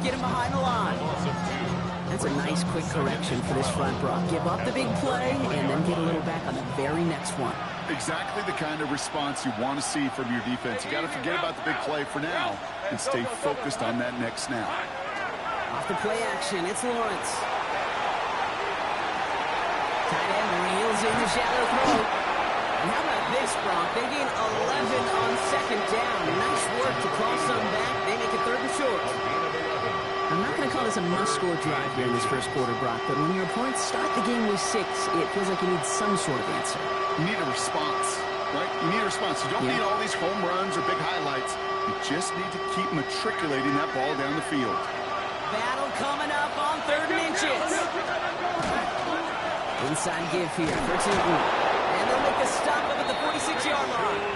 get him behind the line. That's a nice quick correction for this front, Brock. Give up the big play and then get a little back on the very next one. Exactly the kind of response you want to see from your defense. You got to forget about the big play for now and stay focused on that next snap. Off the play action, it's Lawrence. Tight end reels in the shallow throw. And how about this, Brock? They gain 11 on second down. Nice work to cross them back. They make it 3rd and short. I'm not going to call this a must-score drive here in this first quarter, Brock, but when your opponents start the game with 6, it feels like you need some sort of answer. You need a response, right? You need a response. You don't need all these home runs or big highlights. You just need to keep matriculating that ball down the field. Battle coming up on 3rd and inches. Inside give here for 2. And they'll make a stop up at the 46-yard line.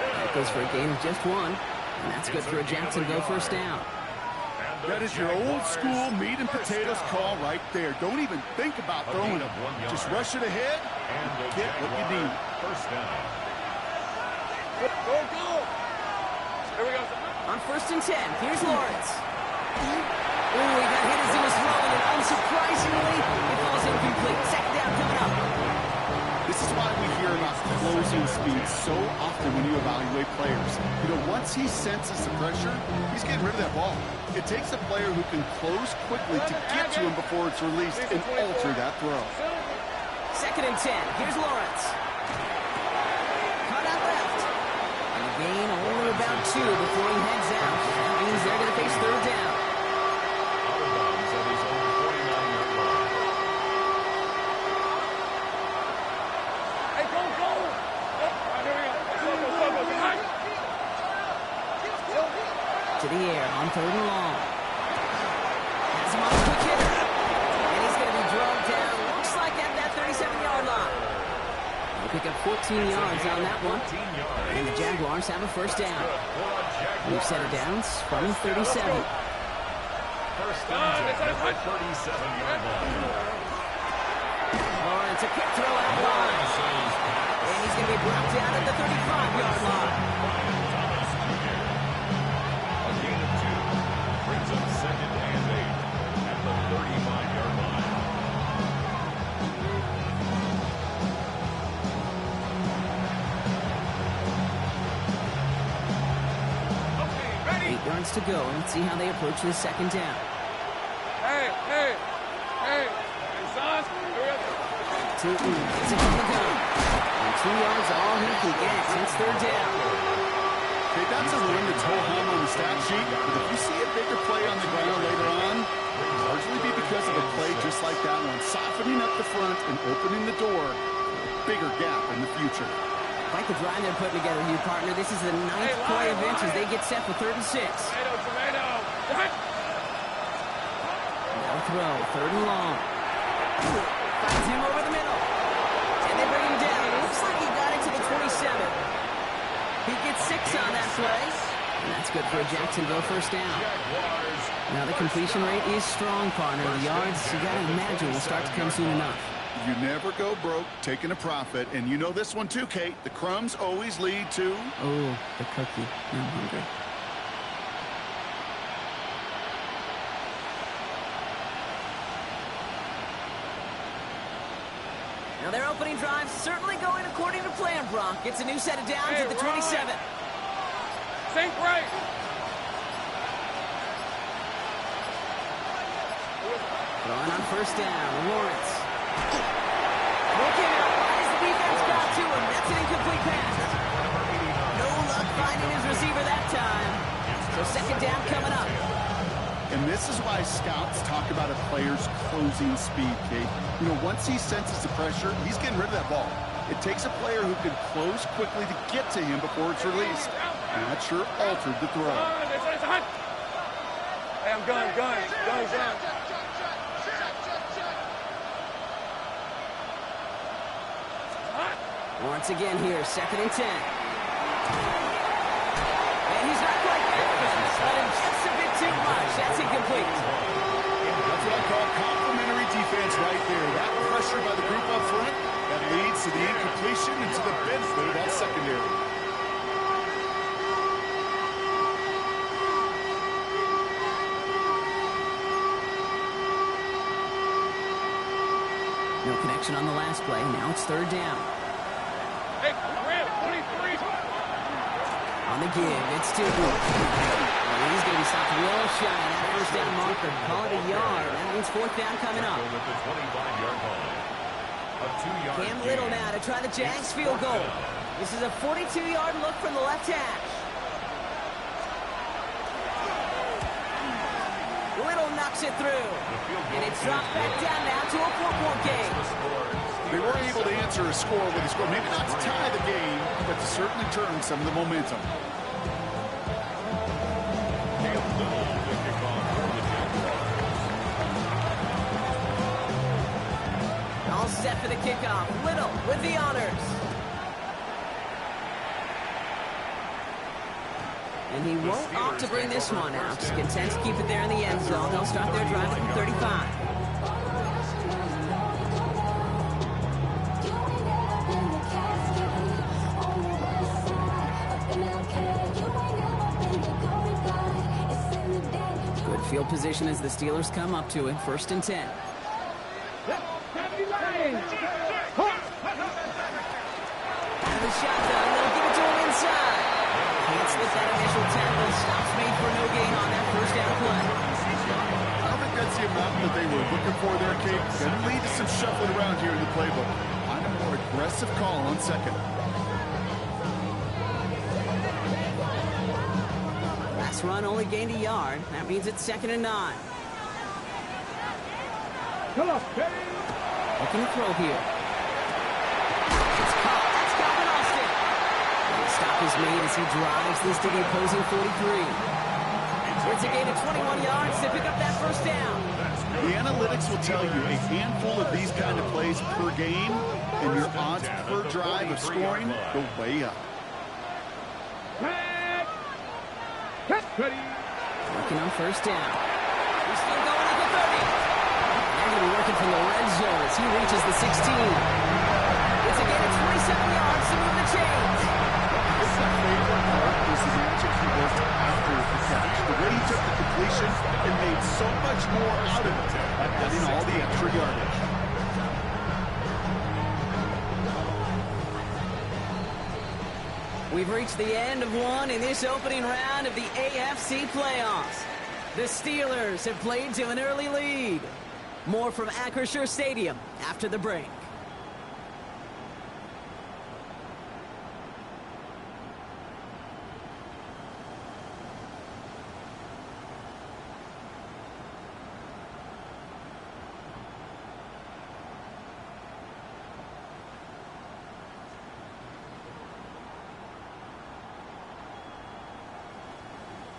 That goes for a gain of just 1. And that's good for a Jacksonville first down. That is your old school meat and potatoes call right there. Don't even think about throwing it. Just rush it ahead and get what you need. First down. Go. Here we go. On 1st and 10, here's Lawrence. Oh, he got hit as he was throwing it. Unsurprisingly, it falls incomplete. Second down coming up. This is why we hear about closing speed so often when you evaluate players. You know, once he senses the pressure, he's getting rid of that ball. It takes a player who can close quickly to get to him before it's released and alter that throw. 2nd and 10. Here's Lawrence. Cut out left. And a gain only about 2 before he heads out. That means they're going to face 3rd down. Out of bounds at his own 49-yard line. Hey, go. Here we go. To the air on 3rd and long. Has him on the quick hitter. And he's going to be drugged down. Looks like at that 37-yard line. They'll pick up 14 yards on that one. And the Jaguars have a first down. New set of downs from 37. First down at the 37-yard line. Oh, it's a quick throw out line. And he's going to be brought down at the 35-yard line. A gain of 2 brings up 2nd and 8 at the 35-yard line. Okay, ready. 8 yards to go. Let's see how they approach this second down. Hey, son. It's a from the gun. And 2 yards all he can get. It's 3rd down. Okay, that's a win that's whole home on the stat sheet. But if you see a bigger play on the ground later on, it'll largely be because of a play just like that one, softening up the front and opening the door for a bigger gap in the future. Like the drive they're putting together here, partner. This is the 9th play of inch as they get set for 3rd and 6. Tomato. Now throw, 3rd and long. Finds him over the middle. And they bring him down. It looks like he got into the 27. He gets 6 on that play. And that's good for a Jacksonville first down. Now the completion rate is strong, partner. The yards, you got to imagine, will start to come soon enough. You never go broke taking a profit. And you know this one too, Kate. The crumbs always lead to... Oh, the cookie. Now I'm hungry. Now their opening drive certainly going according to plan, Brock. It's a new set of downs at the 27. Think right. Throwing on first down, Lawrence. Looking out, why does the defense got to him? That's an incomplete pass. No luck finding his receiver that time. So second down coming up. And this is why scouts talk about a player's closing speed, Kate. You know, once he senses the pressure, he's getting rid of that ball. It takes a player who can close quickly to get to him before it's released. And that sure altered the throw. Hey, I'm going. Once again here, 2nd and 10. And he's not quite there. But just a bit too much. That's incomplete. That's what I call complimentary defense right there. That pressure by the group up front, that leads to the incompletion and to the benefit of that secondary. connection on the last play. Now it's third down. Hey, Grant, 23. On the give, it's Stu. He's going to be stopped real shy at that first down marker. Call it a yard. That means fourth down coming up. With the 25-yard line. A 2-yard Cam gain. Little now to try the Jags field goal. This is a 42-yard look from the left hash. Little knocks it through. And it's dropped back down now to a 4-point game. They were able to answer a score with a score. Maybe not to tie the game, but to certainly turn some of the momentum. All set for the kickoff. Little with the honors. And he won't opt to bring this one out. He's content to keep it there in the end zone. They'll start their drive from 35. Good field position as the Steelers come up to it. First and 10. Out of the shotgun, they'll give it to him inside. Can't slip that initial tackle. Stops made for no gain on that first down play. I don't think that's the amount that they were looking for there, Kate. Going to lead to some shuffling around here in the playbook. On a more aggressive call on second. Last run only gained a yard. That means it's 2nd and 9. Come on, Looking to throw here. It's caught. That's Calvin Austin. And the stop is made as he drives this to the opposing 43. It's a gain of 21 yards to pick up that first down. The analytics will tell you a handful of these kind of plays per game, and your odds per drive of scoring go way up. Working on first down. He's still going at the 30. Now he'll be working from the red zone as he reaches the 16. It's a gain of 27 yards to move the chains. His favorite part was the magic he worked after the catch. The way he took the completion and made so much more out of it by adding all the extra yardage. We've reached the end of one in this opening round of the AFC playoffs. The Steelers have played to an early lead. More from Acrisure Stadium after the break.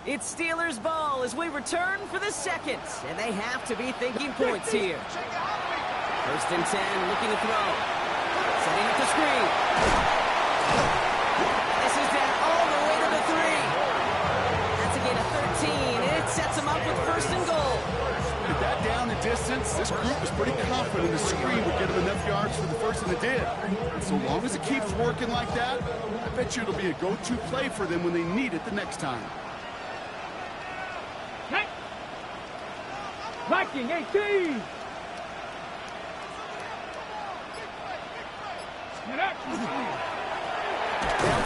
It's Steelers ball as we return for the second, and they have to be thinking points here. First and 10, looking to throw. Setting up the screen. This is down all the way to the 3. That's a gain of 13, and it sets them up with first and goal. With that down the distance, this group was pretty confident the screen would get them enough yards for the first, and it did. And so long as it keeps working like that, I bet you it'll be a go-to play for them when they need it the next time. Viking 18. They'll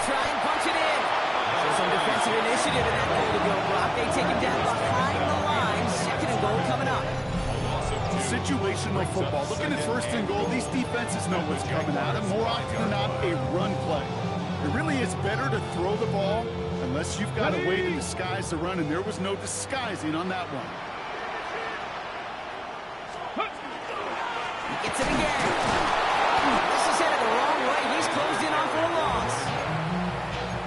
try and punch it in. So some defensive initiative in that goal to go block. They take it down behind the line. 2nd and goal coming up. Situational football. Looking at first and goal, these defenses know what's coming at them. More often than not, a run play. It really is better to throw the ball unless you've got a way to disguise the run, and there was no disguising on that one. He gets it again. This is headed the wrong way. He's closed in on for a loss.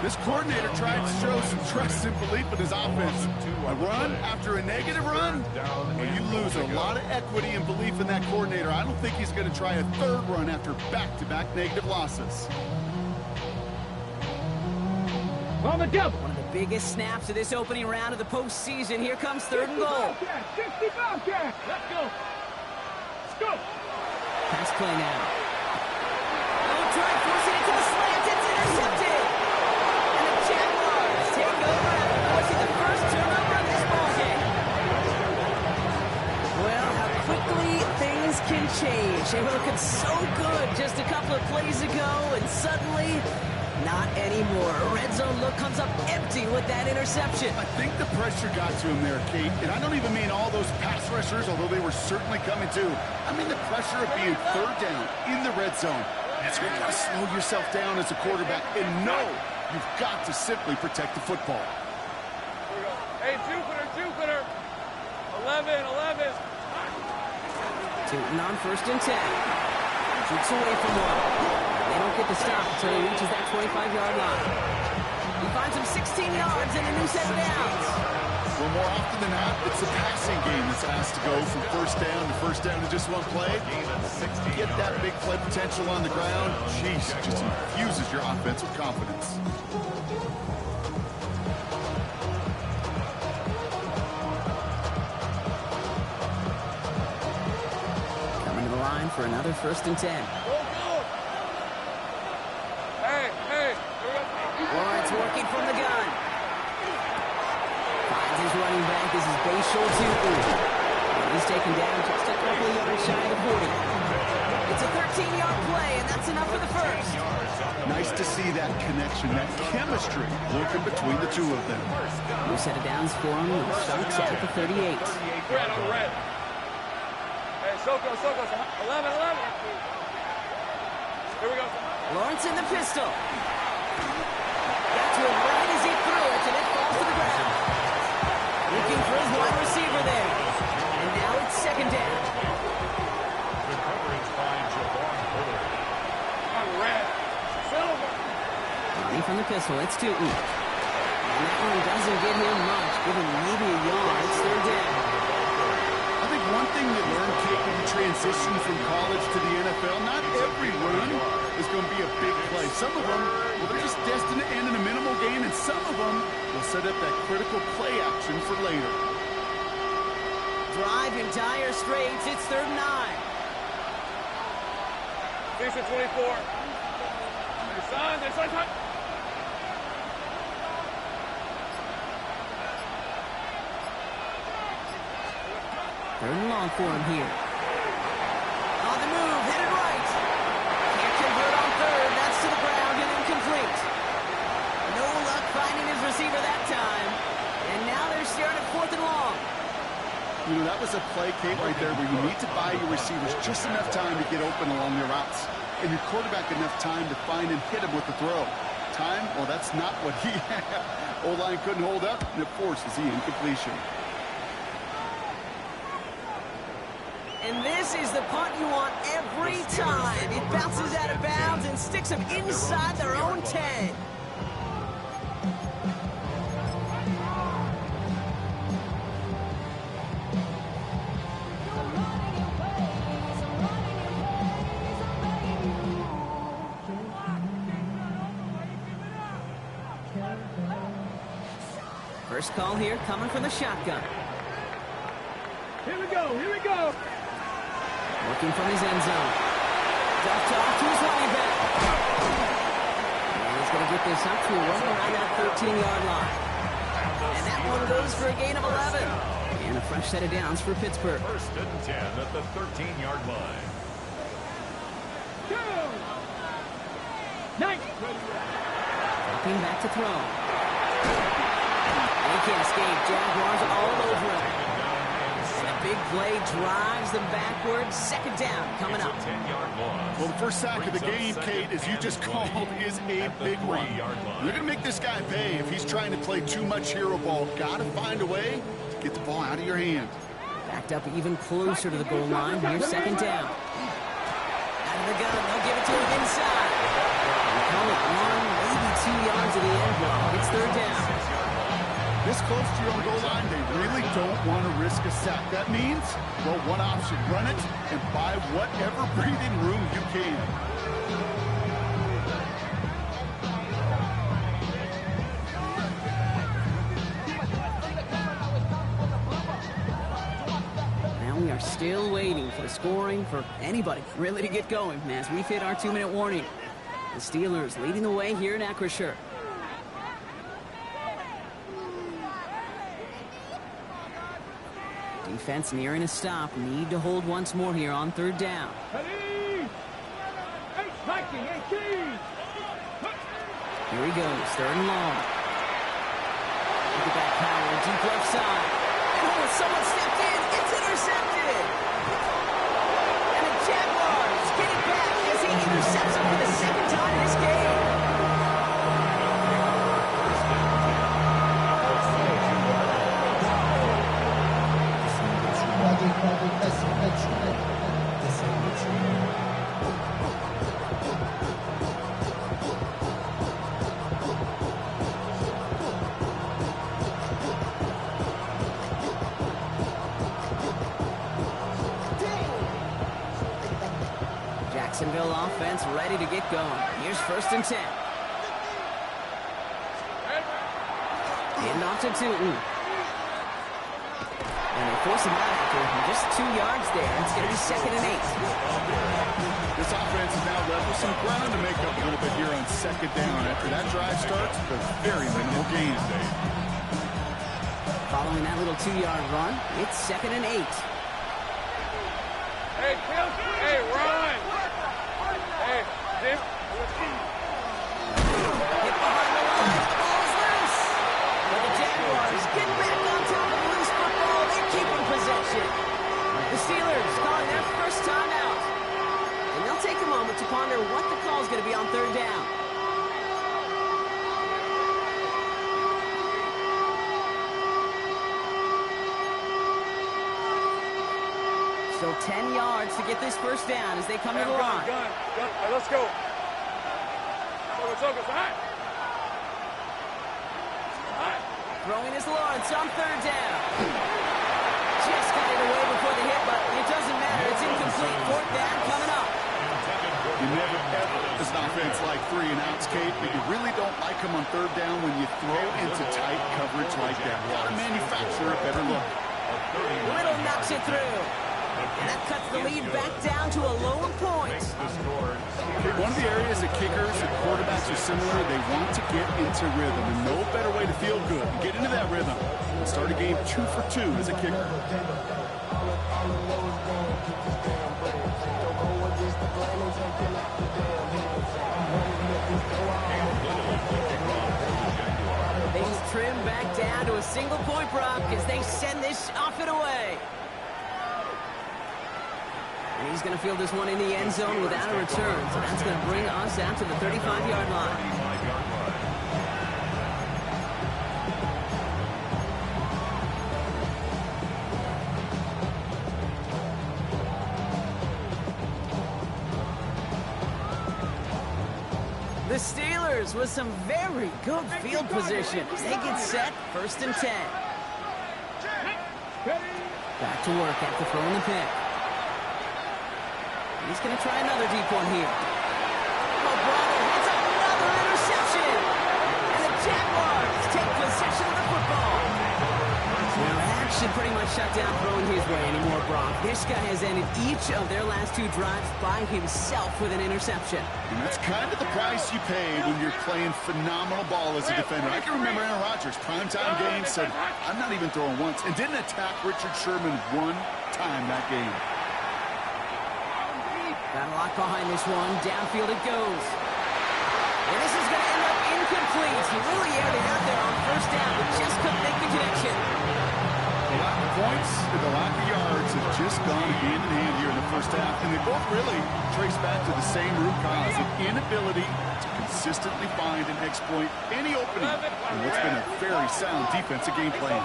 This coordinator tried to show some trust and belief in his offense. A run after a negative run, well, you lose a lot of equity and belief in that coordinator. I don't think he's going to try a third run after back-to-back negative losses. On the double. One of the biggest snaps of this opening round of the postseason. Here comes 3rd and goal. 65 Jags. Let's go. Let's go. Pass play now. Oh, try forcing it to the slant. It's intercepted. And the Jaguars take over after forcing the first turnover of this ballgame. Well, how quickly things can change. They were looking so good just a couple of plays ago, and suddenly, not anymore. A red zone look comes up empty with that interception. I think the pressure got to him there, Kate. And I don't even mean all those pass rushers, although they were certainly coming too. I mean the pressure of being third down in the red zone. That's where you got to slow yourself down as a quarterback and know you've got to simply protect the football. Hey, Jupiter. 11. Tootin on 1st and 10. Shoots away from one. They don't get the stop until he reaches that 25-yard line. He finds him 16 yards and a new set of downs. Well, more often than not, it's the passing game that's asked to go from first down to just one play. Get that big play potential on the ground. Jeez, just infuses your offense with confidence. Coming to the line for another 1st and 10. Hey. Lawrence working from the gun. Finds his running back. This is Bayshore Tootin. He's taken down just a couple of yards shy of the 40. It's a 13-yard play, and that's enough for the first. Nice to see that connection, that chemistry working between the two of them. New set of downs for him. The Sharks at the 38. Red. Hey, Soko. 11. Here we go. Lawrence in the pistol. Got to him right as he threw it, and it falls to the ground. Looking for his wide receiver there. And now it's 2nd down. The coverage by Javon Bullard. On red. Silver. Running from the pistol, it's Tootin. And that one doesn't get him much, giving maybe a yard. It's 3rd down. I think one thing you learn, Kate, when you transition from college to the NFL, not every run is going to be a big play. Some of them, well, they're just destined to end in a minimal gain, and some of them will set up that critical play action for later. Drive in dire straits. It's 3rd and 9. 6 and 24. Their son. Third and long for him here. On the move, headed right. Can't convert on 3rd. That's to the ground and incomplete. No luck finding his receiver that time. And now they're staring at 4th and long. You know, that was a play, Kate, right there where you need to buy your receivers just enough time to get open along their routes. And your quarterback enough time to find and hit him with the throw. Time? Well, that's not what he had. O-line couldn't hold up, and it forces the incompletion. And this is the punt you want every time. It bounces out of bounds and sticks them inside their own 10. First call here coming from the shotgun. Here we go. Looking from his end zone. Ducked off to his running back. And he's going to get this up to right around that 13-yard line. And that one goes for a gain of 11. And a fresh set of downs for Pittsburgh. 1st and 10 at the 13-yard line. Looking back to throw. He can't escape. Jaguars all over him. And a big play drives them backwards. 2nd down coming up. 10-yard loss. Well, the first sack of the game, Kate, as you just called, is a big one. They're going to make this guy pay if he's trying to play too much hero ball. Got to find a way to get the ball out of your hand. Backed up even closer to the goal line. Here's 2nd down. Out of the gun. They'll give it to him inside. Call it 1, maybe 2 yards of the end block. It's 3rd down. This close to your own goal line, they really don't want to risk a sack. That means, well, one option, run it and buy whatever breathing room you can. Now we are still waiting for scoring for anybody really to get going as we've hit our 2-minute warning. The Steelers leading the way here in Acrisure. Defense nearing a stop. Need to hold once more here on third down. Ready? Striking, 18. Here he goes, third and long. Look at that power, deep left side. Oh, someone stepped in. It's intercepted. And the Jaguars get it back as he intercepts him for the second time this game. Jacksonville offense ready to get going. Here's 1st and 10. Hand off to Tootin. And they force him out after just 2 yards there. It's going to be 2nd and 8. This offense is now left with some ground to make up a little bit here on 2nd down. After that drive starts, a very minimal gain. Following that little 2-yard run, it's 2nd and 8. Hey, hey, run! Hey, Jim. Hit behind the line. The ball's loose. But the Jaguars get back on top of the loose football. They're keeping possession. The Steelers calling their first time out. And they'll take a moment to ponder what the call is going to be on third down. Still 10 yards to get this first down as they come to the line. Gun. All right, let's go. Focus. All right. Throwing is Lawrence on third down. Just got it away before the hit, but it doesn't matter. It's incomplete. 4th down coming up. You never ever, as an offense, like 3 and outs, Kate, but you really don't like them on third down when you throw into tight coverage like that. You got to manufacture a better look. Little knocks it through. And that cuts the lead back down to a lower point. One of the areas that kickers and quarterbacks are similar, they want to get into rhythm. And no better way to feel good, get into that rhythm. Start a game 2 for 2 as a kicker. Things trim back down to a single-point Brock as they send this off and away. And he's going to field this one in the end zone without a return. So that's going to bring us out to the 35-yard line. The Steelers with some very good field position as they get set, 1st and 10. Back to work after throwing the pick. He's going to try another deep one here. Oh, brother, it's another interception. And the Jaguars take possession of the football. Now, that should pretty much shut down throwing his way anymore, Brock. This guy has ended each of their last 2 drives by himself with an interception. And that's kind of the price you pay when you're playing phenomenal ball as a defender. I can remember Aaron Rodgers, primetime game, said, I'm not even throwing once, and didn't attack Richard Sherman 1 time that game. Got a lot behind this one. Downfield it goes. And this is going to end up incomplete. He really aired it out there on 1st down, but just couldn't make the connection. The lack of points and the lack of yards have just gone hand in hand here in the first half, and they both really trace back to the same root cause, an inability to consistently find and exploit any opening in what's been a very sound defensive game plan.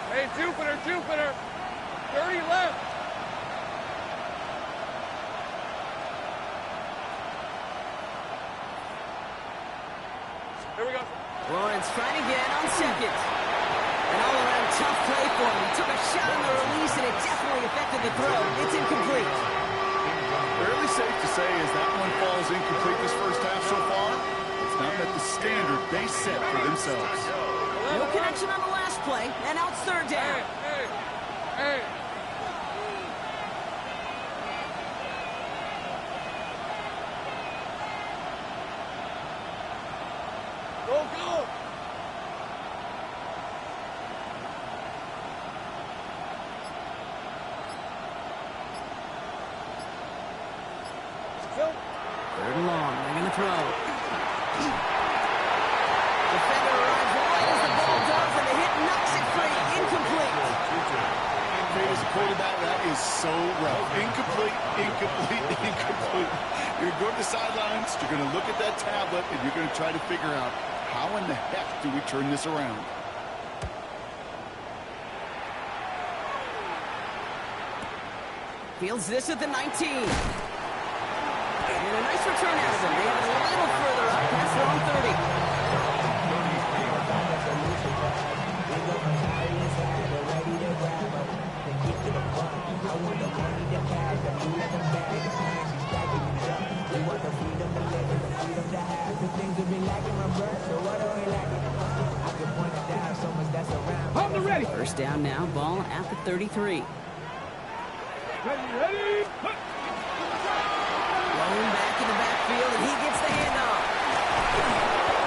Hey, Jupiter. 30 left. Here we go. Lawrence trying again on 2nd. An all-around tough play for him. He took a shot on the release, and it definitely affected the throw. It's incomplete. Fairly safe to say as that one falls incomplete this first half so far, it's not met the standard they set for themselves. No connection on the last play, and now it's 3rd down. Hey. Go. Third and long. They're going to throw. Defender arrives right as the ball does, and the hit knocks it free. Incomplete. As a quarterback, that is so rough. Incomplete, incomplete, incomplete. You're going to the sidelines, you're going to look at that tablet, and you're going to try to figure out how in the heck do we turn this around. Fields this at the 19. And a nice return out of him. They have it a little further up past their own 30. Ready. First down now, ball at the 33. Ready. Rolling back in the backfield, and he gets the handoff.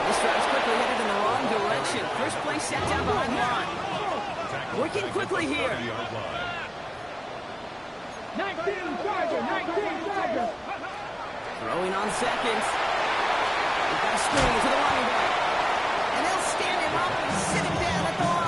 This drive's quickly headed in the wrong direction. First play set down behind the line. Working quickly here. 19 Tiger. Throwing on seconds. We've got a screen to the running back. And they'll stand him up and sit him down at the line.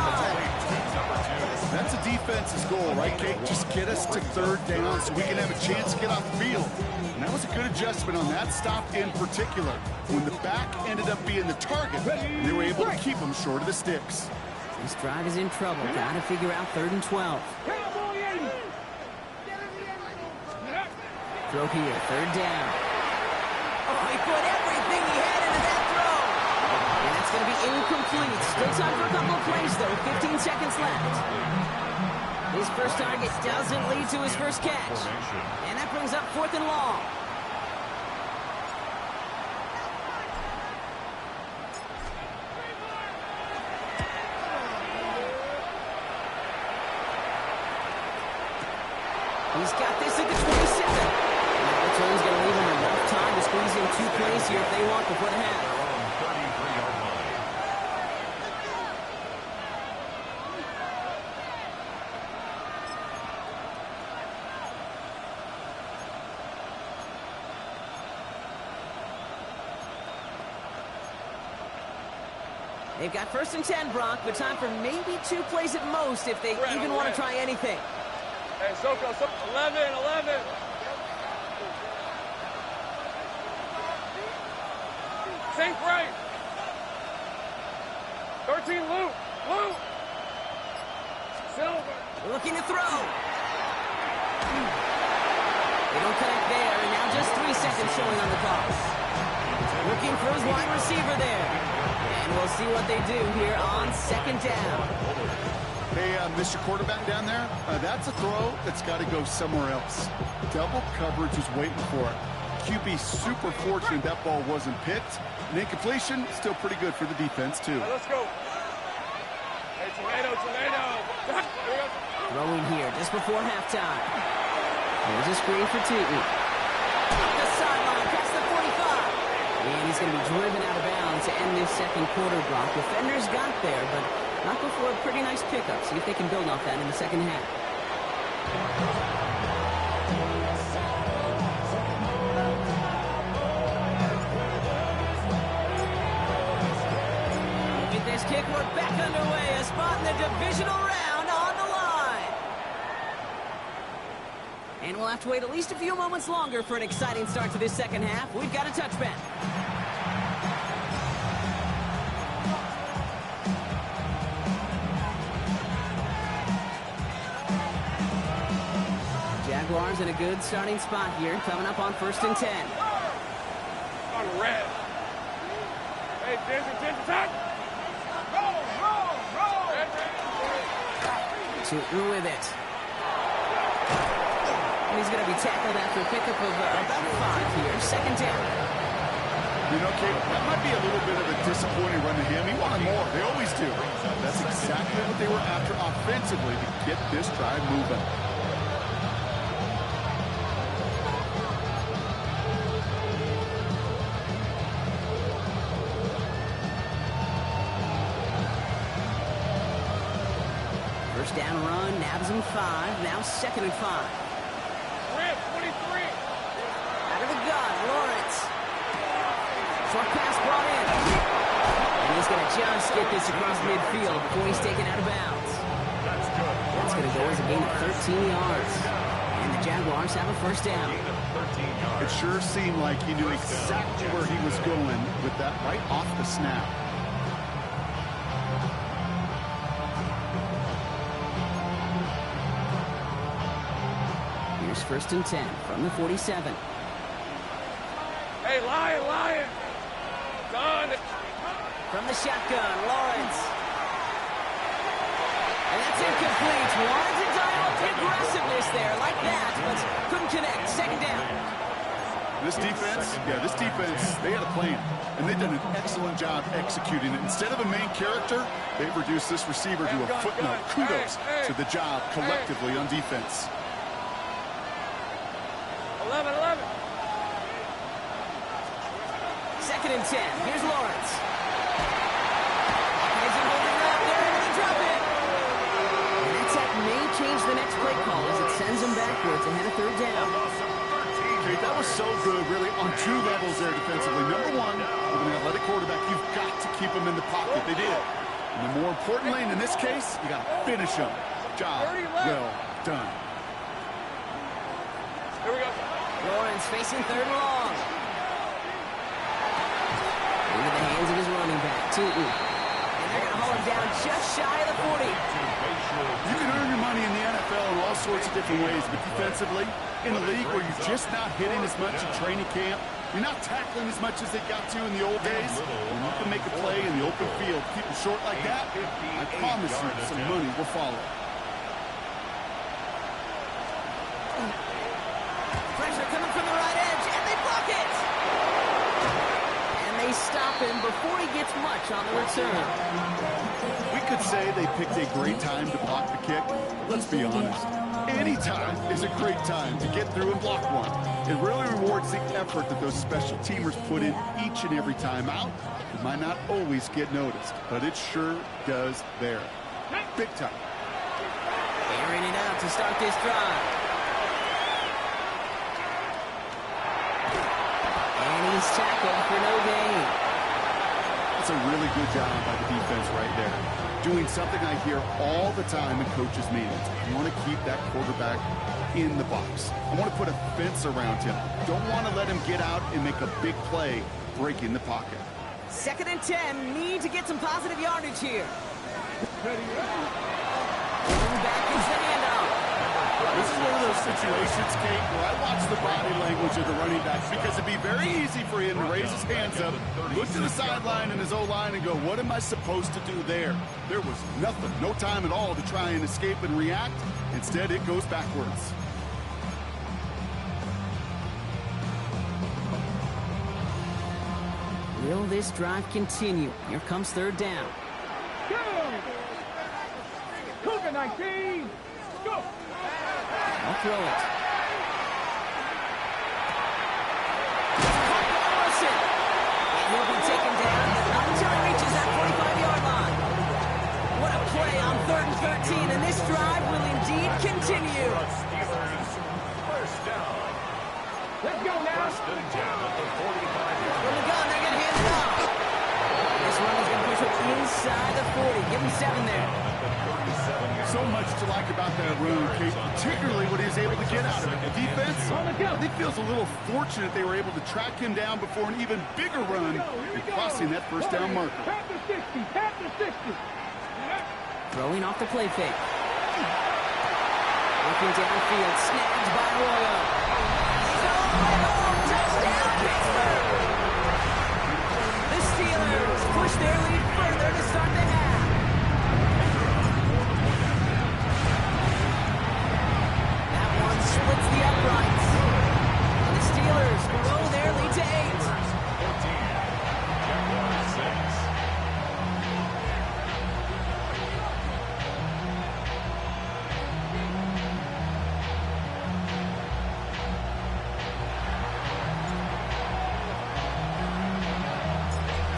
That's a defense's goal, right, Kate? Just get us to third down so we can have a chance to get off the field. And that was a good adjustment on that stop in particular. When the back ended up being the target, they were able to keep him short of the sticks. This drive is in trouble. Got to figure out 3rd and 12. Throw here, 3rd down. Oh, he put everything he had into that throw. And that's going to be incomplete. Still time for a couple of plays, though. 15 seconds left. His first target doesn't lead to his first catch. And that brings up 4th and long. He's got this at the 27. And that return's going to leave him enough time to squeeze in 2 plays here if they want before the half. They've got 1st and 10, Brock, but time for maybe 2 plays at most if they even want to try anything. Hey, Soko, 11. Safe right. 13, Luke. Silver. Looking to throw. They don't connect there, and now just 3 seconds showing on the clock. Looking for his wide receiver there. And we'll see what they do here on 2nd down. Hey, Mr. Quarterback down there, that's a throw that's got to go somewhere else. Double coverage is waiting for it. QB super fortunate that ball wasn't picked. And incompletion, still pretty good for the defense, too. Let's go. Hey, tomato. Throwing here just before halftime. Here's a screen for Tootin. Up the sideline, past the 45. And he's going to be driven out of bounds to end this 2nd quarter, Brock. Defenders got there, but not before a pretty nice pickup. See if they can build off that in the 2nd half. Look at this kick. We're back underway. A spot in the divisional round on the line. And we'll have to wait at least a few moments longer for an exciting start to this 2nd half. We've got a touchback. Jaguars in a good starting spot here, coming up on 1st and 10. On red. Hey, Ginger, attack. Roll. Tootin with it. And he's going to be tackled after a pickup of about 5 here, 2nd down. You know, Kate, that might be a little bit of a disappointing run to him. He wanted more. They always do. That's exactly what they were after offensively to get this drive moving. First down run, nabs him 5, now 2nd and 5. Rip, 23. Out of the gun, Lawrence. Short pass brought in. And he's going to just get this across midfield before he's taken out of bounds. That's going to go as a gain of 13 yards. And the Jaguars have a first down. It sure seemed like he knew exactly where he was going with that right off the snap. Here's 1st and 10 from the 47. Hey, Lion! Gone! From the shotgun, Lawrence. And that's incomplete. Wanted to dial up the aggressiveness there like that, but couldn't connect. Second down. This defense, they had a plan, and they've done an excellent job executing it. Instead of a main character, they've reduced this receiver to a footnote. Kudos to the job collectively on defense. 11. 2nd and 10. Here's Lawrence. Is he holding up? They're able to drop it. And that sack may change the next play call as it sends them backwards ahead of 3rd down. Okay, that was so good, really, on 2 levels there defensively. Number one, with an athletic quarterback, you've got to keep him in the pocket. They did. And then more importantly, in this case, you got to finish him. Job well done. Here we go. Lawrence facing 3rd and long. Into the hands of his running back, Tootin. And they're going to haul him down just shy of the 40. You can earn your money in the NFL in all sorts of different ways, but defensively, in a league where you're just not hitting as much in training camp, you're not tackling as much as they got to in the old days, when you can make a play in the open field, keep it short like that, I promise you some money will follow. Pressure coming from the right edge, and they block it! And they stop him before he gets much on the return. We could say they picked a great time to block the kick. Let's be honest. Any time is a great time to get through and block one. It really rewards the effort that those special teamers put in each and every time out. It might not always get noticed, but it sure does there. Big time. Airing it out to start this drive. And he's tackled for no gain. That's a really good job by the defense right there. Doing something I hear all the time in coaches' meetings. I want to keep that quarterback in the box. I want to put a fence around him. Don't want to let him get out and make a big play, breaking the pocket. 2nd and 10. Need to get some positive yardage here. Going back is the handoff. This is one of those situations, Kate, where I watch the body language of the running back because it'd be very easy for him to raise his hands up, look to the sideline and his O-line and go, what am I supposed to do there? There was nothing, no time at all to try and escape and react. Instead, it goes backwards. Will this drive continue? Here comes 3rd down. Go! Cougar 19! Go! I'll throw it. Wilson. And he'll be taken down, but not until he reaches that 45-yard line. What a play on 3rd and 13, and this drive will indeed continue. First down. Let's go now! First and 10 at the 45-yard From the gun, they're going to hand it off. This one is going to push it inside the 40. Give him 7 there. So much to like about that run, Kate, particularly what he was able to get out of it. The defense, I think, feels a little fortunate they were able to track him down before an even bigger run and crossing that first down marker. Tap the 60! Tap the 60! Throwing off the play fake. Looking downfield, snagged by Royal. He's all the way home. Touchdown, Pittsburgh! The Steelers push their lead further to start the half. That one splits the uprights. And the Steelers grow their lead to 8. 14. Jaguars 6.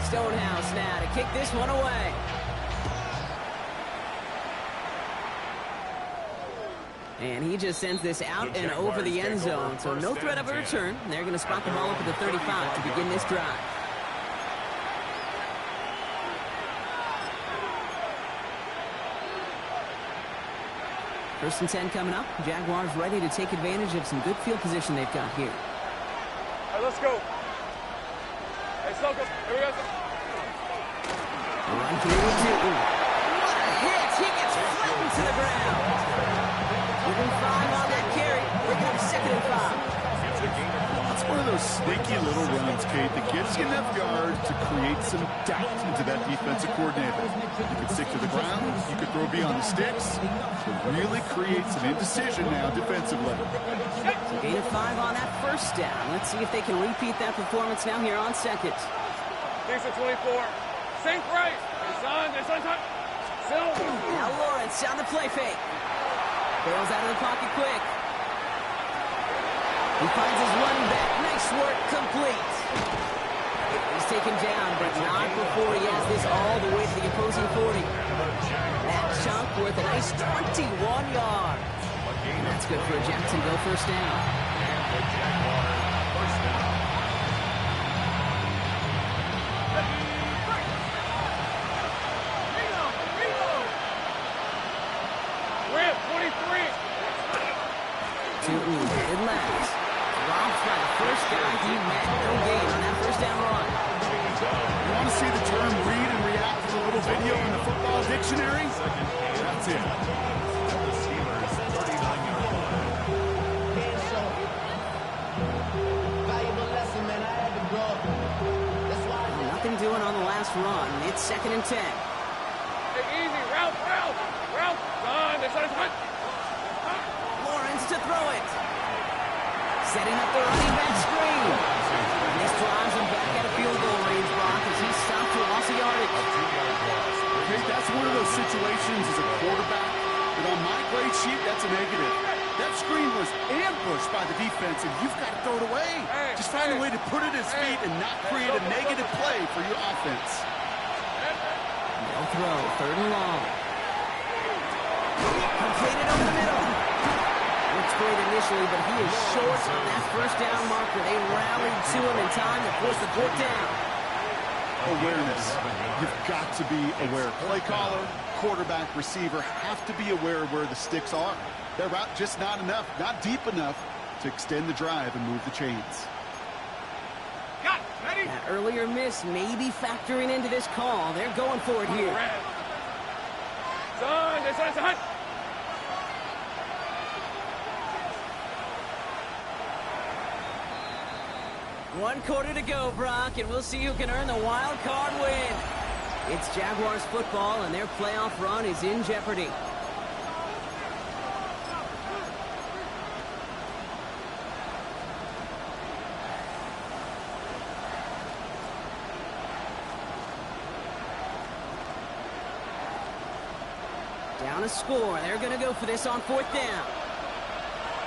Stonehouse now to kick this one away. And he just sends this out and over the end zone, so no threat of a return. They're going to spot the ball up at the 35 to begin this drive. First and 10 coming up. Jaguars ready to take advantage of some good field position they've got here. All right, let's go. Hey, Soko, here we go. Run here with Newton. What a hit! He gets flattened to the ground. Within 5 on that carry. Bring up 2nd and 5. It's one of those sneaky little runs, Kate, that gives you enough yards to create some doubt into that defensive coordinator. You could stick to the ground, you could throw beyond the sticks. It really creates an indecision now defensively. So gain of 5 on that first down. Let's see if they can repeat that performance now here on 2nd. Things are 24. Sink right. It's on. Now Lawrence on the play fake. Bails out of the pocket quick. He finds his running back. Nice work, complete. He's taken down, but not before he has this all the way to the opposing 40. That chunk worth a nice 21 yards. And that's good for a Jacksonville first down. We're at 23. Newton did last. Drops by the first guy he met. No gain on that first down run. You want to see the term read and react to the little video in the football dictionary? That's it. Nothing doing on the last run. It's 2nd and 10. Hey, easy. Route. Done. It's on. Lawrence to throw it. Setting up the running back screen. And this drives him back at a field goal range, Brock, as he's stopped for loss of yardage. Okay, that's one of those situations as a quarterback that on my grade sheet, that's a negative. That screen was ambushed by the defense, and you've got to throw it away. Just find a way to put it at his feet and not create a negative play for your offense. No throw, 3rd and long. Completed over the middle. Looks great initially, but he is short on that first down marker. They rallied to him in time to force the 4th down. Awareness. You've got to be aware. Play caller, quarterback, receiver have to be aware of where the sticks are. They're out just not enough, not deep enough to extend the drive and move the chains. Got ready. That earlier miss may be factoring into this call. They're going for it here. Son. One quarter to go, Brock, and we'll see who can earn the wild card win. It's Jaguars football, and their playoff run is in jeopardy. Down a score. They're going to go for this on 4th down.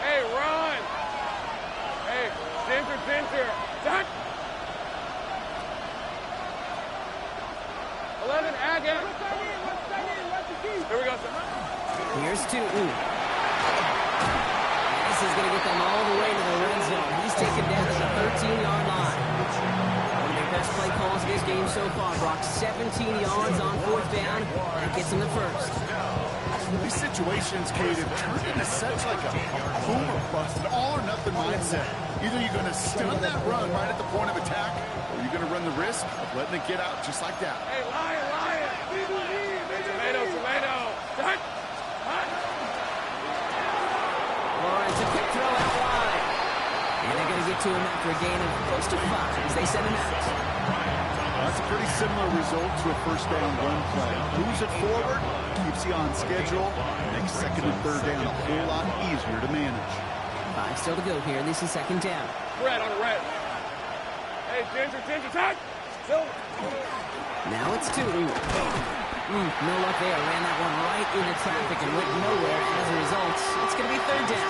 Hey, run. Hey, Ginger. Done. 11, Agate. Here we go, sir. Here's Tootin. This is going to get them all the way to the red zone. He's taken down at the 13-yard line. One of their best play calls of this game so far, Brock. 17 yards on 4th down. That gets him the first. These situations, Kate, have turned into such like a boom or bust, an all-or-nothing mindset. Either you're going to stun that run right at the point of attack, or you're going to run the risk of letting it get out just like that. Hey, lion. Tomato. Done. Lawrence, a quick throw out wide. And they're going to get to him after a gain of close to 5 as they send him out. That's a pretty similar result to a first down run play. Moves it forward, keeps you on schedule, makes 2nd and 3rd down a whole lot easier to manage. 5 still to go here. This is 2nd down. Red on the red. Hey, Ginger, time. Silver. Now it's Tootin. No luck there. Ran that one right into traffic and went nowhere as a result. It's going to be 3rd down.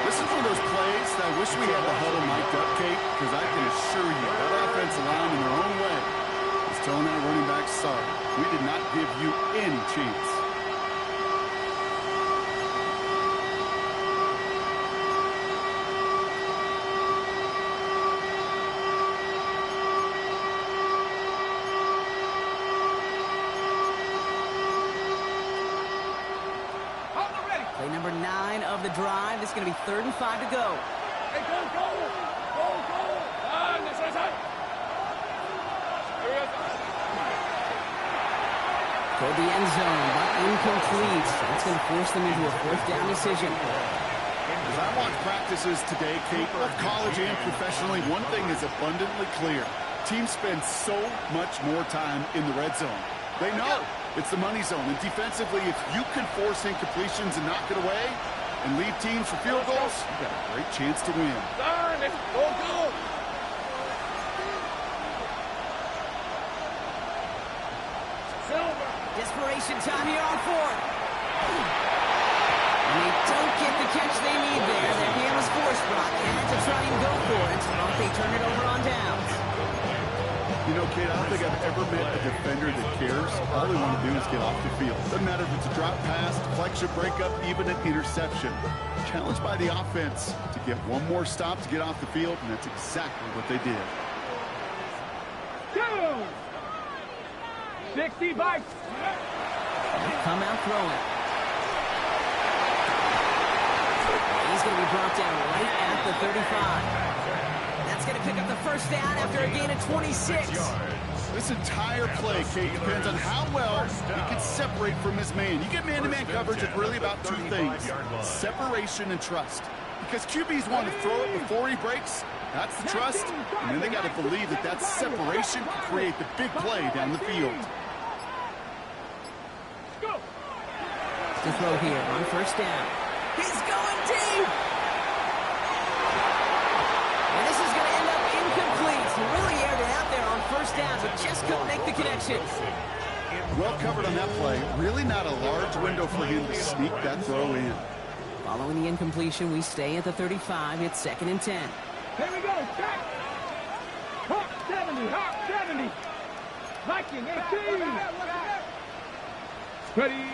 This is one of those plays that I wish we had the huddle mic'd up, Kate, because I can assure you that offensive line in their own way is telling that running back, sorry, we did not give you any chance. On the red. Play number 9 of the drive. This is going to be 3rd and 5 to go. Hey, go! This side. Toward the end zone, but incomplete. That's going to force them into a 4th down decision. As I watch practices today, Kate, both college and professionally, one thing is abundantly clear. Teams spend so much more time in the red zone. They know it's the money zone. And defensively, if you can force incompletions and knock it away and lead teams for field goals, you've got a great chance to win. Go! Desperation time here on 4th. And they don't get the catch they need there. Their hand was forced, Brock. Had to try and go for it, but they turn it over on downs. You know, Kate, I don't think I've ever met a defender that cares. All they want to do is get off the field. Doesn't matter if it's a drop pass, deflection, breakup, even an interception. Challenged by the offense to get one more stop to get off the field, and that's exactly what they did. 60 bites. Come out throwing. He's going to be brought down right at the 35. That's going to pick up the 1st down after a gain of 26. This entire play, Kate, depends on how well he can separate from his man. You get man-to-man coverage, it's really about 2 things: separation and trust. Because QBs want to throw it before he breaks. That's the trust. And then they got to believe that that separation can create the big play down the field. To throw here on 1st down. He's going deep! And this is going to end up incomplete. He really aired it out there on 1st down, but just couldn't make the connection. Well covered on that play. Really not a large window for him to sneak that throw in. Following the incompletion, we stay at the 35. It's 2nd and 10. Here we go. Check. Hawk 70. Viking 18. Ready.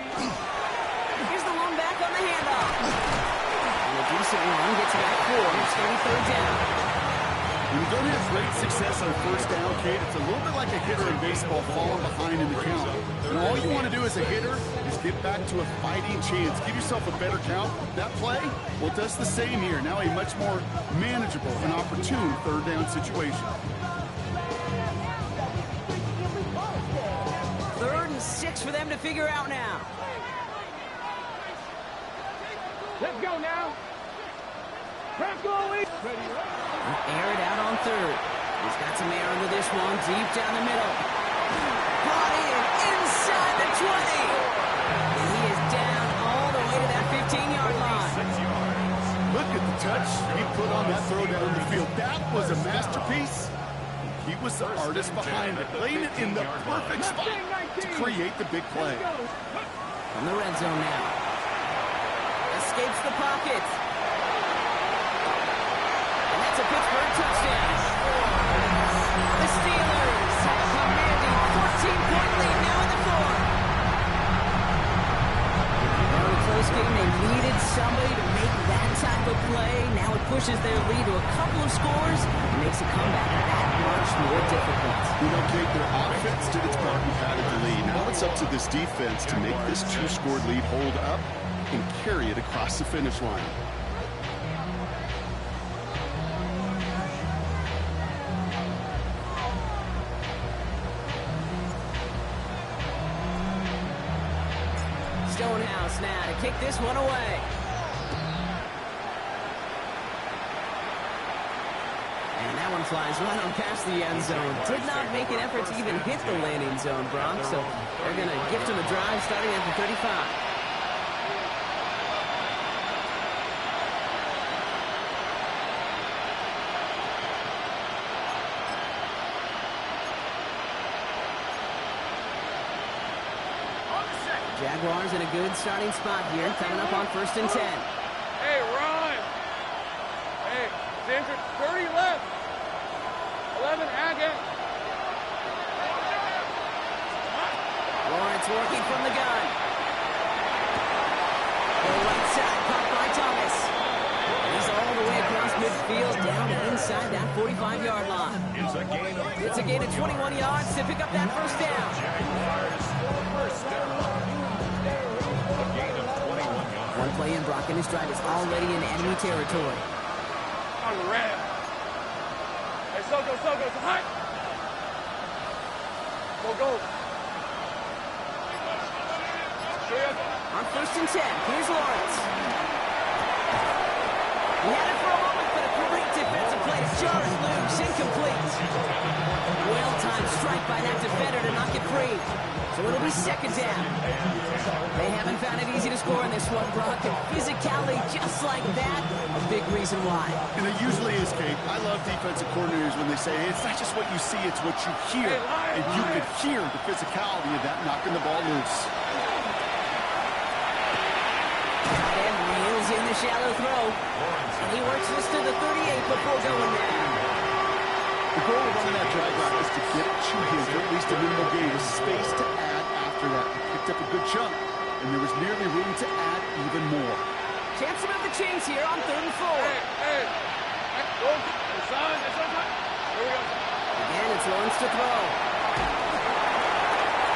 Here's the one back on the handoff. And a decent run gets back 4. It's going to be 3rd down. When you don't have great success on 1st down, Kate, it's a little bit like a hitter in baseball falling behind in the count. And all you want to do as a hitter is get back to a fighting chance. Give yourself a better count. That play, well, it does the same here. Now a much more manageable and opportune 3rd down situation. 3rd and 6 for them to figure out now. Let's go now. Crack goalie. Air it out on 3rd. He's got some air under this one, deep down the middle. Brought in inside the 20. And he is down all the way to that 15-yard line. Look at the touch he put on that throw down the field. That was a masterpiece. He was the artist behind it, laying it in the perfect spot to create the big play. From the red zone now. Escapes the pocket. And that's a Pittsburgh touchdown. The Steelers have a commanding 14-point lead now in the 4th. Very close game. They needed somebody to make that type of play. Now it pushes their lead to a couple of scores and makes a comeback that much more difficult. You know, Kate, their offense did its part and padded the lead. Now it's up to this defense to make this 2-score lead hold up and carry it across the finish line. Stonehouse now to kick this one away. And that one flies right on past the end zone. Did not make an effort to even hit the landing zone, Brock. So they're going to gift him a drive starting at the 35. Jaguars in a good starting spot here, coming up on 1st and 10. Hey, Ron. Hey, Ginger, 30 left. 11, Agate. Lawrence working from the gun. The right side, caught by Thomas. He's all the way across midfield, down inside that 45-yard line. It's a gain of 21 yards to pick up that 1st down. One play in, Brock in his drive is already in enemy territory. On the ram. Hey, Soko, it's hot. Go. On 1st and 10, here's Lawrence. He had it for a moment, but a great defensive play to jar it loose, incomplete. Well-timed strike by that defender to knock it free. So it'll be 2nd down. They haven't found it easy to score in this one, Brock, and physicality just like that, a big reason why. And it usually is, Kate. I love defensive coordinators when they say, hey, it's not just what you see, it's what you hear. And you could hear the physicality of that knocking the ball loose. And reels in the shallow throw. And he works this to the 38 before going there. The goal of running that drag route is to get to him for at least a minimal gain with space to add after that. He picked up a good chunk, and there was nearly room to add even more. Chance to move the chains here on 3rd and 4. Hey. Go. Son. Here we go. Again, it's Lawrence to throw.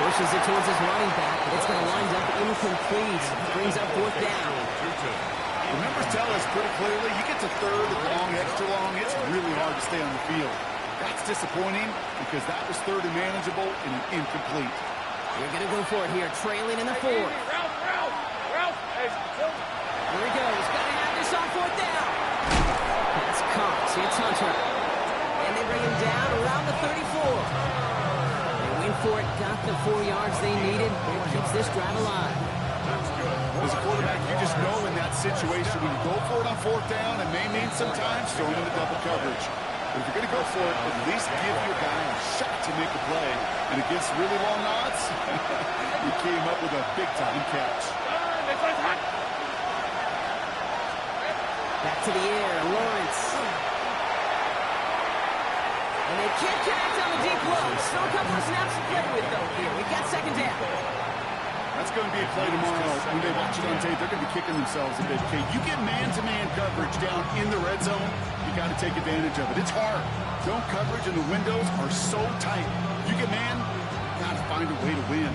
Pushes it towards his running back, but it's going to wind up incomplete. Brings up 4th down. The numbers tell us pretty clearly, you get to 3rd and long, extra long, it's really hard to stay on the field. That's disappointing because that was 3rd and manageable and an incomplete. We're going to go for it here, trailing in the 4th. Ralph. Hey, Here he goes. Got to have this on 4th down. That's caught. It's Hunter. And they bring him down around the 34. They went for it, got the 4 yards they needed, and keeps this drive alive. As a quarterback, you just know in that situation when you go for it on 4th down, it may mean sometimes throwing into double coverage. But if you're going to go for it, at least give your guy a shot to make a play. And against really long odds, he came up with a big-time catch. Back to the air, Lawrence. And they can't connect on the deep low. Still a couple of snaps to play with, though, here. We've got 2nd down. That's going to be a play tomorrow. When they watch it on tape, they're going to be kicking themselves a bit. Okay, you get man-to-man coverage down in the red zone, you got to take advantage of it. It's hard. Zone coverage and the windows are so tight. You get man, you got to find a way to win.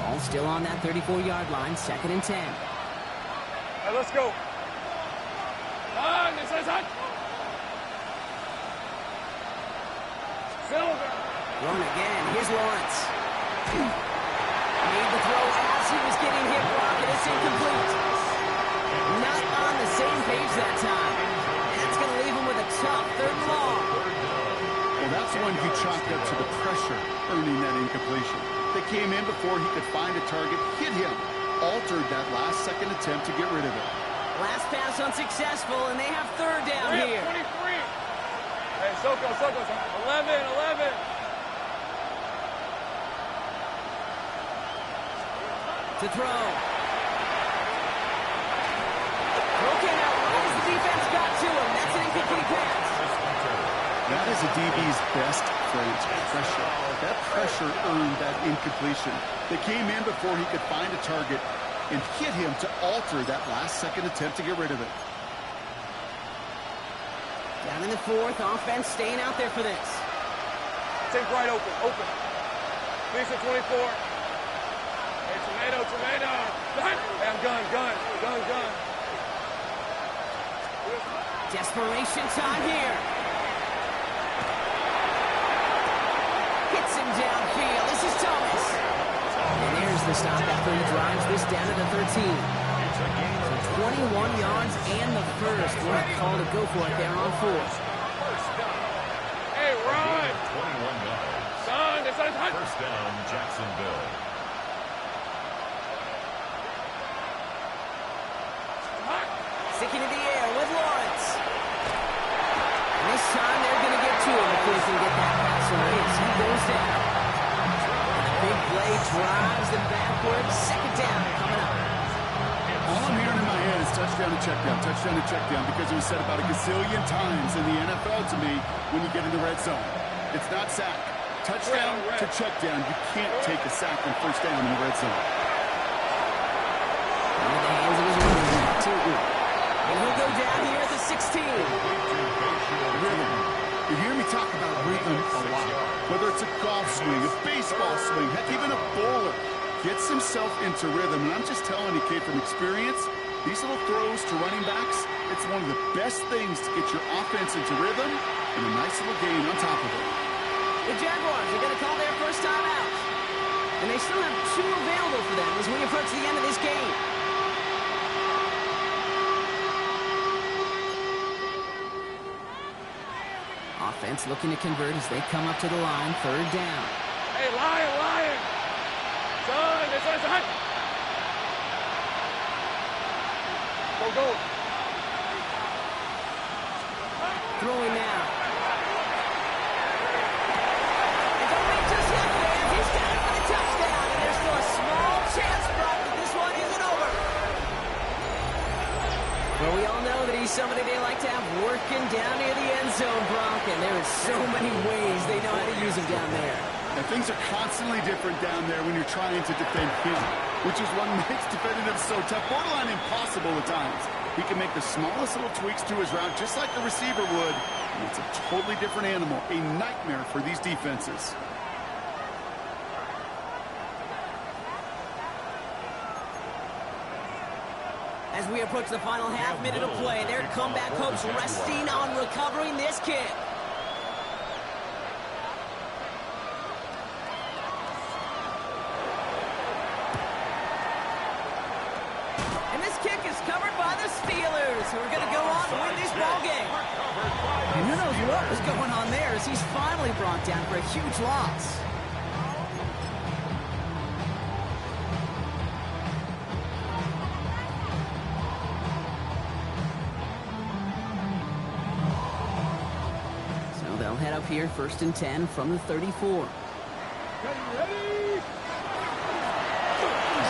All still on that 34-yard line, 2nd and 10. Hey, let's go. Silver. Run again. Here's Lawrence. Made the throw as he was getting hit, Brock, and it's incomplete. Not on the same page that time. That's going to leave him with a tough 3rd and long. Well, that's one he chalked up to the pressure, earning that incompletion. They came in before he could find a target, hit him, altered that last-second attempt to get rid of it. Last pass unsuccessful, and they have 3rd down here. 23. Hey, Soko, 11. To throw. Throw came out right as the defense got to him. That's an incomplete pass. That is a DB's best friend, pressure. That pressure earned that incompletion. They came in before he could find a target and hit him to alter that last-second attempt to get rid of it. Down in the 4th, offense staying out there for this. Take right open. Lisa 24. Hey, tomato. Hey, I'm gun. Desperation time here. Hits him downfield. This is Thomas. And there's the stop after he drives this down to the 13. So 21 yards and the first. What a call to go for it there on 4th. Hey, run. 21 yards. Son, it's hot. 1st down, Jacksonville. Sticking in the air with Lawrence. And this time they're going to get to him before he can get that pass away as he goes down. And the big play drives them backwards. 2nd down coming up. All I'm hearing in my head is touchdown and check down, because it was said about a gazillion times in the NFL to me when you get in the red zone. It's not sack. Touchdown to check down. You can't take a sack on 1st down in the red zone. Into the hands of his running back, too. And he'll go down here at the 16. You hear me talk about rhythm a lot. Whether it's a golf swing, a baseball swing, heck, even a bowler gets himself into rhythm. And I'm just telling you, kid, from experience, these little throws to running backs, it's one of the best things to get your offense into rhythm and a nice little gain on top of it. The Jaguars are going to call their first time out. And they still have 2 available for them as we approach the end of this game. Offense looking to convert as they come up to the line, 3rd down. Hey, Lion! Son! Go! Throwing now. And don't wait just yet, fans. He's got it for the touchdown. And there's still a small chance, Brock, that this one isn't over. Well, we all know that he's somebody they like to have working down near the end zone, Brock. And there is so many ways they know how to use him down there. And things are constantly different down there when you're trying to defend him, which is what makes defending him so tough, borderline impossible at times. He can make the smallest little tweaks to his route, just like a receiver would, and it's a totally different animal, a nightmare for these defenses. As we approach the final half minute of play, their comeback hopes resting on recovering this kick. And this kick is covered by the Steelers, who are going to go on to win this ballgame. And who knows what was going on there as he's finally brought down for a huge loss. So they'll head up here, 1st and 10 from the 34.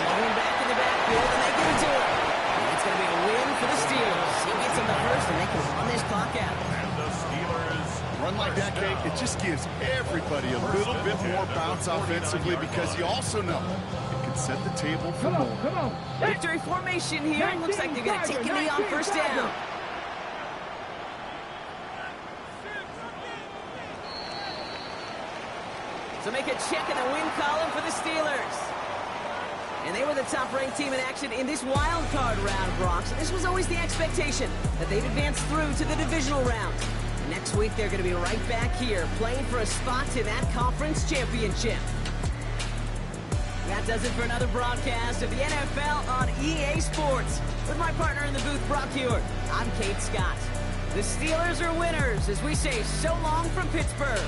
Going back in the backfield, and they give it to him. And it's going to be a win for the Steelers. He gets them the first, and they can run this clock out. And the Steelers Run like that, Kate, it just gives everybody a little bit more bounce offensively because you also know it can set the table for more. Victory formation here. Looks like they're going to take a knee on 1st down. So make a check in the win column for the Steelers. And they were the top-ranked team in action in this wild card round, Brock. So this was always the expectation that they'd advance through to the divisional round. And next week, they're going to be right back here playing for a spot in that conference championship. That does it for another broadcast of the NFL on EA Sports. With my partner in the booth, Brock Hewitt, I'm Kate Scott. The Steelers are winners as we say so long from Pittsburgh.